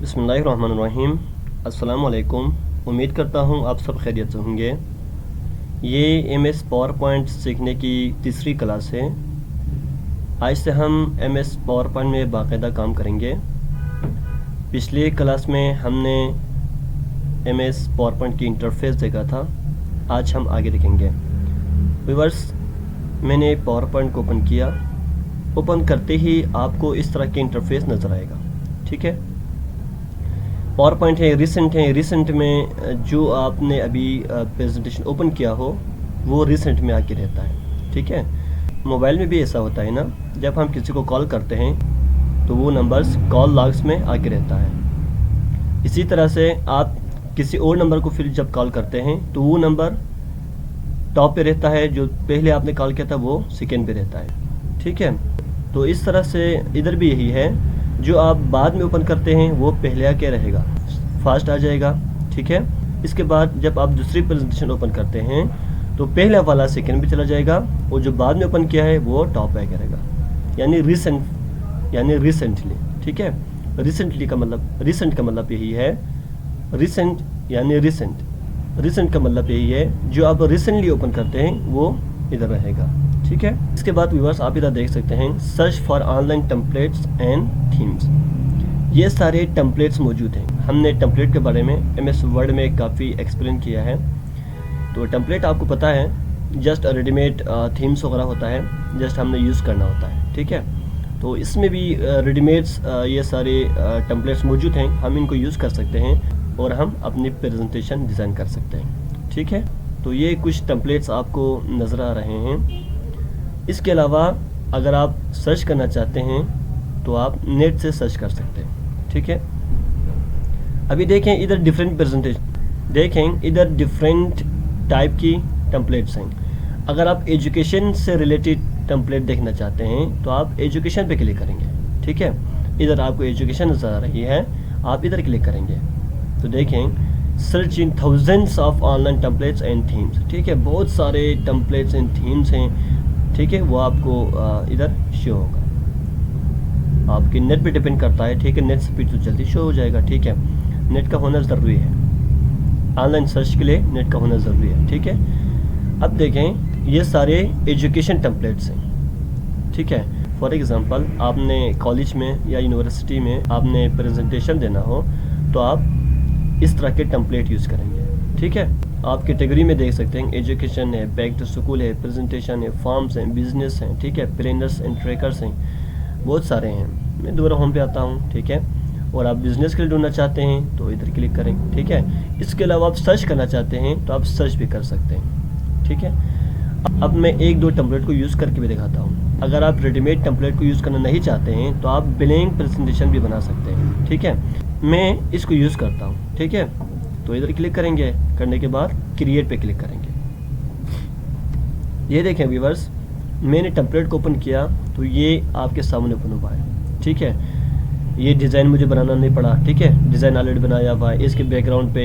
बिस्मिल्लाहिर्रहमानिर्रहीम। अस्सलामुअलैकुम। उम्मीद करता हूँ आप सब खैरियत से होंगे। ये MS पावर पॉइंट सीखने की तीसरी क्लास है। आज से हम MS पावर पॉइंट में बाकायदा काम करेंगे। पिछली क्लास में हमने MS पावर पॉइंट की इंटरफेस देखा था, आज हम आगे देखेंगे। व्यूअर्स, मैंने पावर पॉइंट को ओपन किया। ओपन करते ही आपको इस तरह की इंटरफेस नज़र आएगा। ठीक है, पावर पॉइंट है, रिसेंट में जो आपने अभी प्रेजेंटेशन ओपन किया हो वो रिसेंट में आके रहता है। ठीक है, मोबाइल में भी ऐसा होता है ना, जब हम किसी को कॉल करते हैं तो वो नंबर्स कॉल लॉग्स में आके रहता है। इसी तरह से आप किसी और नंबर को फिर जब कॉल करते हैं तो वो नंबर टॉप पे रहता है, जो पहले आपने कॉल किया था वो सेकेंड पे रहता है। ठीक है, तो इस तरह से इधर भी यही है, जो आप बाद में ओपन करते हैं वो पहले आके रहेगा, फास्ट आ जाएगा। ठीक है, इसके बाद जब आप दूसरी प्रेजेंटेशन ओपन करते हैं तो पहला वाला सेकंड भी चला जाएगा और जो बाद में ओपन किया है वो टॉप पे आके रहेगा, यानी रिसेंटली। ठीक है, रिसेंटली का मतलब, रिसेंट का मतलब यही है, रिसेंट यानी रिसेंट का मतलब यही है, जो आप रिसेंटली ओपन करते हैं वो इधर रहेगा। ठीक है, इसके बाद व्यूअर्स आप इधर देख सकते हैं search for online templates and themes. ये सारे टेम्पलेट्स मौजूद हैं। हमने टेम्पलेट के बारे में MS वर्ड में काफ़ी एक्सप्लेन किया है। तो टेम्पलेट आपको पता है, जस्ट रेडीमेड थीम्स वगैरह होता है, जस्ट हमने यूज़ करना होता है। ठीक है, तो इसमें भी रेडीमेड्स ये सारे टेम्पलेट्स मौजूद हैं, हम इनको यूज़ कर सकते हैं और हम अपनी प्रेजेंटेशन डिज़ाइन कर सकते हैं। ठीक है, तो ये कुछ टेम्पलेट्स आपको नज़र आ रहे हैं। इसके अलावा अगर आप सर्च करना चाहते हैं तो आप नेट से सर्च कर सकते हैं। ठीक है, अभी देखें इधर डिफरेंट प्रेजेंटेशन, देखें इधर डिफरेंट टाइप की टेम्पलेट्स हैं। अगर आप एजुकेशन से रिलेटेड टेम्पलेट देखना चाहते हैं तो आप एजुकेशन पे क्लिक करेंगे। ठीक है, इधर आपको एजुकेशन नज़र आ रही है, आप इधर क्लिक करेंगे तो देखें search in thousands of online templates and themes. ठीक है, बहुत सारे टेम्पलेट्स एंड थीम्स हैं। ठीक है, वो आपको इधर शो होगा, आपके नेट पे डिपेंड करता है। ठीक है, नेट स्पीड तो जल्दी शो हो जाएगा। ठीक है, नेट का होना ज़रूरी है, ऑनलाइन सर्च के लिए नेट का होना ज़रूरी है। ठीक है, अब देखें ये सारे एजुकेशन टेम्पलेट्स हैं। ठीक है, फॉर एग्ज़ाम्पल आपने कॉलेज में या यूनिवर्सिटी में आपने प्रेजेंटेशन देना हो तो आप इस तरह के टेम्पलेट यूज़ करेंगे। ठीक है, आप कैटेगरी में देख सकते हैं, एजुकेशन है, बैक टू स्कूल है, प्रेजेंटेशन है, फॉर्म्स हैं, बिजनेस हैं। ठीक है, प्लानर्स एंड ट्रैकर्स हैं, बहुत सारे हैं। मैं दोबारा होम पे आता हूँ। ठीक है, और आप बिजनेस के लिए ढूंढना चाहते हैं तो इधर क्लिक करें। ठीक है, इसके अलावा आप सर्च करना चाहते हैं तो आप सर्च भी कर सकते हैं। ठीक है, अब मैं एक दो टेम्पलेट को यूज़ करके भी दिखाता हूँ। अगर आप रेडीमेड टेम्पलेट को यूज़ करना नहीं चाहते हैं तो आप ब्लैंक प्रेजेंटेशन भी बना सकते हैं। ठीक है, मैं इसको यूज़ करता हूँ। ठीक है, तो इधर क्लिक करेंगे, करने के बाद क्रिएट पे क्लिक करेंगे। ये देखें व्यूअर्स, मैंने टेम्पलेट को ओपन किया तो ये आपके सामने ओपन हुआ है। ठीक है, ये डिज़ाइन मुझे बनाना नहीं पड़ा। ठीक है, डिज़ाइन ऑलरेडी बनाया हुआ है। इसके बैकग्राउंड पे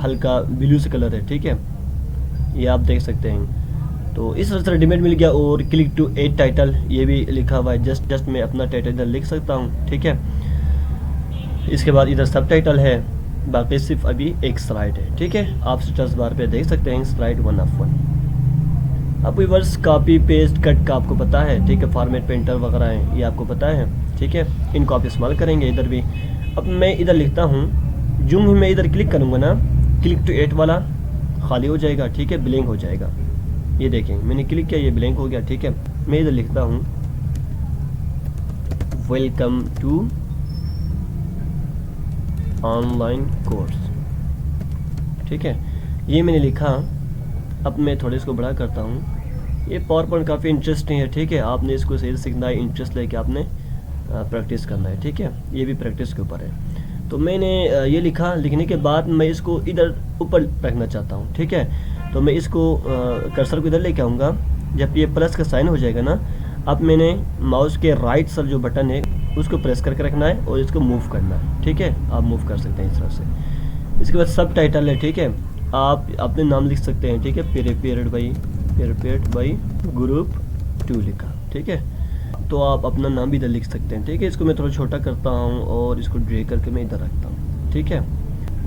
हल्का ब्लू से कलर है। ठीक है, ये आप देख सकते हैं। तो इस तरह से रेडीमेड मिल गया। और क्लिक टू एड टाइटल ये भी लिखा हुआ है, जस्ट मैं अपना टाइटल इधर लिख सकता हूँ। ठीक है, इसके बाद इधर सब टाइटल है, बाकी सिर्फ अभी एक स्लाइड है। ठीक है, आप स्टेटस बार पे देख सकते हैं स्लाइड 1 of 1। अब व्यूअर्स कॉपी पेस्ट कट का आपको पता है। ठीक है, फॉर्मेट पेंटर वगैरह हैं, ये आपको पता है। ठीक है, इनको आप इस्तेमाल करेंगे इधर भी। अब मैं इधर लिखता हूँ, जो ही मैं इधर क्लिक करूँगा ना, क्लिक टू एड वाला खाली हो जाएगा। ठीक है, ब्लैंक हो जाएगा। ये देखें मैंने क्लिक किया, ये ब्लैंक हो गया। ठीक है, मैं इधर लिखता हूँ वेलकम टू ऑनलाइन कोर्स। ठीक है, ये मैंने लिखा। अब मैं थोड़े इसको बड़ा करता हूँ। ये पावर पॉइंट काफ़ी इंटरेस्टिंग है। ठीक है, आपने इसको सही सीखना है, इंटरेस्ट लेके आपने प्रैक्टिस करना है। ठीक है, ये भी प्रैक्टिस के ऊपर है। तो मैंने ये लिखा, लिखने के बाद मैं इसको इधर ऊपर रखना चाहता हूँ। ठीक है, तो मैं इसको कर्सर को इधर लेके आऊँगा। जब ये प्लस का साइन हो जाएगा ना, अब मैंने माउस के राइट सर जो बटन है उसको प्रेस करके रखना है और इसको मूव करना है। ठीक है, आप मूव कर सकते हैं इस तरह से। इसके बाद सब टाइटल है। ठीक है, आप अपने नाम लिख सकते हैं। ठीक है, पीरियड बाई ग्रुप 2 लिखा। ठीक है, तो आप अपना नाम भी इधर लिख सकते हैं। ठीक है, इसको मैं थोड़ा छोटा करता हूँ और इसको ड्रैग करके मैं इधर रखता हूँ। ठीक है,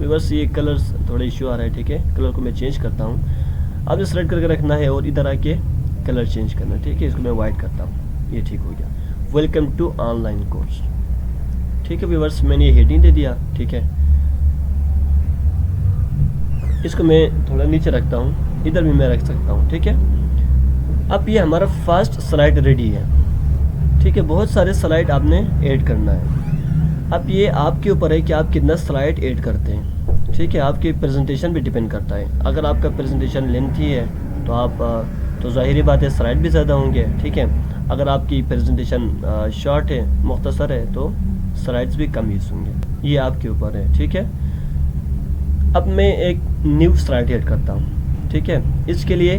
बस ये कलर्स थोड़ा इश्यू आ रहा है। ठीक है, कलर को मैं चेंज करता हूँ। आपने सेलेक्ट करके रखना है और इधर आके कलर चेंज करना है। ठीक है, इसको मैं वाइट करता हूँ, ये ठीक हो गया। Welcome to online course. ठीक है व्यूअर्स, मैंने ये हेडिंग दे दिया। ठीक है, इसको मैं थोड़ा नीचे रखता हूँ, इधर भी मैं रख सकता हूँ। ठीक है, अब ये हमारा फर्स्ट स्लाइड रेडी है। ठीक है, बहुत सारे स्लाइड आपने ऐड करना है। अब ये आपके ऊपर है कि आप कितना स्लाइड ऐड करते हैं। ठीक है, आपकी प्रेजेंटेशन भी डिपेंड करता है। अगर आपका प्रेजेंटेशन लेंथी है तो आप तो ज़ाहिर बात है स्लाइड भी ज़्यादा होंगे। ठीक है, अगर आपकी प्रेजेंटेशन शॉर्ट है, मुख्तसर है, तो स्लाइड्स भी कम यूज़ होंगे। ये आपके ऊपर है। ठीक है, अब मैं एक न्यू स्लाइड ऐड करता हूँ। ठीक है, इसके लिए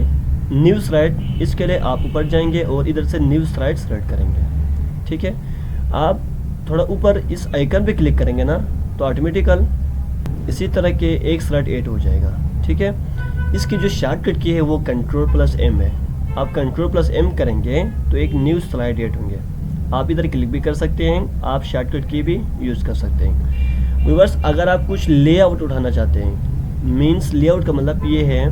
न्यू स्लाइड, इसके लिए आप ऊपर जाएंगे और इधर से न्यू स्लाइड सेलेक्ट करेंगे। ठीक है, आप थोड़ा ऊपर इस आइकन पे क्लिक करेंगे ना तो ऑटोमेटिकल इसी तरह के एक स्लाइड ऐड हो जाएगा। ठीक है, इसकी जो शॉर्टकट की है वो Ctrl+M है। आप Ctrl+M करेंगे तो एक न्यू स्लाइड ऐड होंगे। आप इधर क्लिक भी कर सकते हैं, आप शॉर्टकट की भी यूज़ कर सकते हैं। व्यूअर्स, अगर आप कुछ लेआउट उठाना चाहते हैं, मीन्स लेआउट का मतलब ये है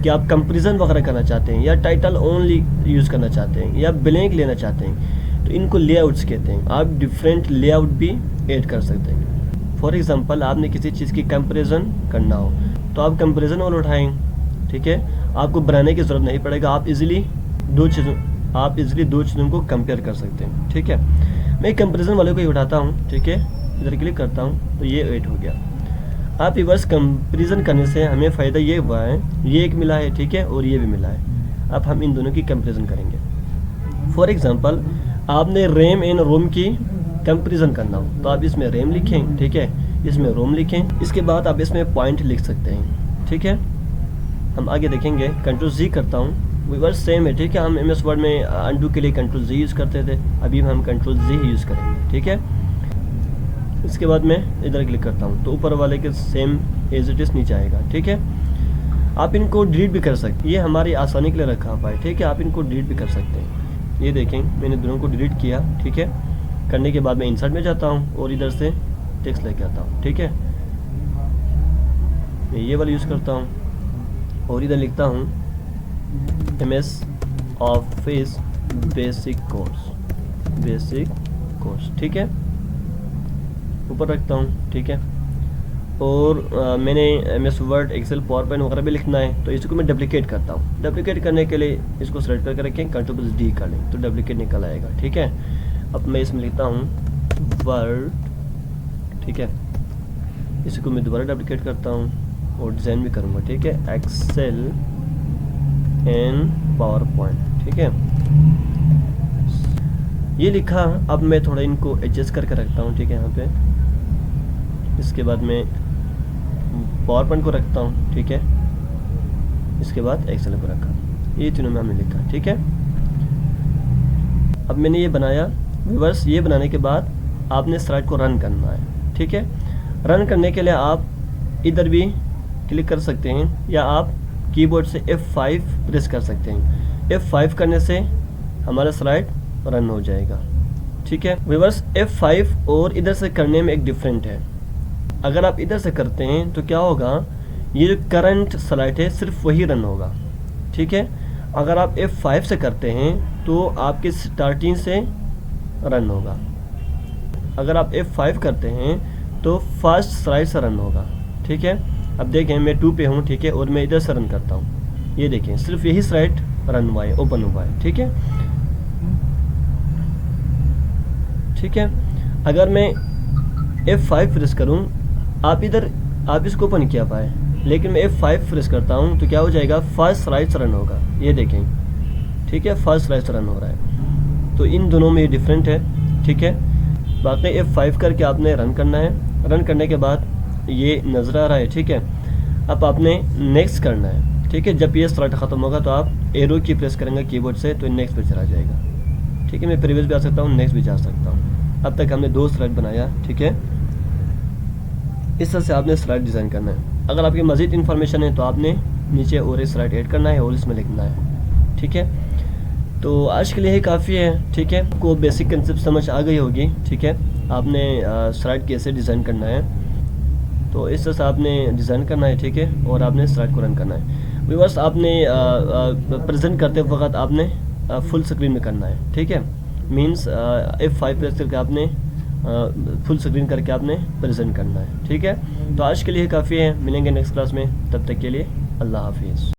कि आप कंपेरिजन वगैरह करना चाहते हैं या टाइटल ओनली यूज़ करना चाहते हैं या ब्लैंक लेना चाहते हैं, तो इनको लेआउट्स कहते हैं। आप डिफरेंट लेआउट भी ऐड कर सकते हैं। फॉर एग्जांपल, आपने किसी चीज़ की कंपैरिजन करना हो तो आप कंपैरिजन वाला उठाएं। ठीक है, आपको बनाने की ज़रूरत नहीं पड़ेगा, आप इजीली दो चीज़ों को कंपेयर कर सकते हैं। ठीक है, मैं कंपैरिजन वाले को ही उठाता हूँ। ठीक है, इधर क्लिक करता हूँ तो ये ऐड हो गया। आप रिवर्स कंपैरिजन करने से हमें फ़ायदा ये हुआ है, ये एक मिला है। ठीक है, और ये भी मिला है। अब हम इन दोनों की कंपैरिजन करेंगे। फॉर एग्जांपल, आपने रैम एंड रोम की कंपैरिजन करना हो तो आप इसमें रैम लिखें। ठीक है, इसमें रोम लिखें, इसके बाद आप इसमें पॉइंट लिख सकते हैं। ठीक है, हम आगे देखेंगे। Ctrl+Z करता हूँ, रिवर्स सेम है। ठीक है, हम MS वर्ड में अनडू के लिए Ctrl+Z यूज़ करते थे, अभी हम Ctrl+Z ही यूज़ करेंगे। ठीक है, इसके बाद मैं इधर क्लिक करता हूँ तो ऊपर वाले के सेम एज इट इज़ नीचे आएगा। ठीक है, आप इनको डिलीट भी कर सकते हैं, ये हमारी आसानी के लिए रखा हुआ है। ठीक है, आप इनको डिलीट भी कर सकते हैं। ये देखें, मैंने दोनों को डिलीट किया। ठीक है, करने के बाद मैं इंसर्ट में जाता हूँ और इधर से टेक्स्ट लेके आता हूँ। ठीक है, मैं ये वाला यूज़ करता हूँ और इधर लिखता हूँ MS ऑफिस बेसिक कोर्स। ठीक है, ऊपर रखता हूँ। ठीक है, और मैंने MS Word, Excel, PowerPoint वगैरह भी लिखना है तो इसको मैं डुप्लीकेट करता हूँ। डुप्लीकेट करने के लिए इसको सेलेक्ट करके रखें, Ctrl+D कर लें तो डुप्लीकेट निकल आएगा। ठीक है, अब मैं इसमें लिखता हूँ वर्ड। ठीक है, इसको मैं दोबारा डुप्लीकेट करता हूँ और डिज़ाइन भी करूँगा। ठीक है, एक्सेल एंड पावर पॉइंट। ठीक है, ये लिखा। अब मैं थोड़ा इनको एडजस्ट करके रखता हूँ। ठीक है, यहाँ पे इसके बाद मैं पावर पॉइंट को रखता हूँ। ठीक है, इसके बाद एक्सेल को रखा, ये तीनों में हमने लिखा। ठीक है, अब मैंने ये बनाया। व्यूअर्स, ये बनाने के बाद आपने स्लाइड को रन करना है। ठीक है, रन करने के लिए आप इधर भी क्लिक कर सकते हैं या आप कीबोर्ड से F5 प्रेस कर सकते हैं। F5 करने से हमारा स्लाइड रन हो जाएगा। ठीक है व्यूअर्स, F5 और इधर से करने में एक डिफरेंट है। अगर आप इधर से करते हैं तो क्या होगा, ये जो करंट स्लाइड है सिर्फ वही रन होगा। ठीक है, अगर आप F5 से करते हैं तो आपके स्टार्टिंग से रन होगा। अगर आप F5 करते हैं तो फर्स्ट स्लाइड से रन होगा। ठीक है, अब देखें मैं 2 पे हूँ। ठीक है, और मैं इधर से रन करता हूँ, ये देखें सिर्फ यही स्लाइड रन हुआ है, ओपन हुआ है। ठीक है, ठीक है, अगर मैं F5 प्रेस करूँ, आप इसको ओपन किया पाए, लेकिन मैं F5 प्रेस करता हूँ तो क्या हो जाएगा, फर्स्ट स्लाइड से रन होगा। ये देखें, ठीक है, फर्स्ट स्लाइड से रन हो रहा है। तो इन दोनों में ये डिफरेंट है। ठीक है, बाकी F5 करके आपने रन करना है। रन करने के बाद ये नज़र आ रहा है। ठीक है, अब आपने नेक्स्ट करना है। ठीक है, जब ये स्लाइड ख़त्म होगा तो आप एरो की प्रेस करेंगे कीबोर्ड से तो नेक्स्ट पे चला जाएगा। ठीक है, मैं प्रीवियस भी आ सकता हूँ, नेक्स्ट भी जा सकता हूँ। अब तक हमने 2 स्लाइड बनाया। ठीक है, इस तरह से आपने स्लाइड डिज़ाइन करना है। अगर आपकी मज़ीद इन्फॉर्मेशन है तो आपने नीचे और एक स्लाइड ऐड करना है और इसमें लिखना है। ठीक है, तो आज के लिए ही काफ़ी है, ठीक है। आपको बेसिक कंसेप्ट समझ आ गई होगी, ठीक है। आपने स्लाइड कैसे डिज़ाइन करना है, तो इस तरह से आपने डिज़ाइन करना है, ठीक है, और आपने स्लाइड को रन करना है। व्यूअर्स, आपने प्रेजेंट करते वक्त आपने फुल स्क्रीन में करना है, ठीक है। मीन्स F5 प्रेस करके आपने फुल स्क्रीन करके आपने प्रेजेंट करना है, ठीक है। तो आज के लिए काफ़ी है, मिलेंगे नेक्स्ट क्लास में, तब तक के लिए अल्लाह हाफिज़।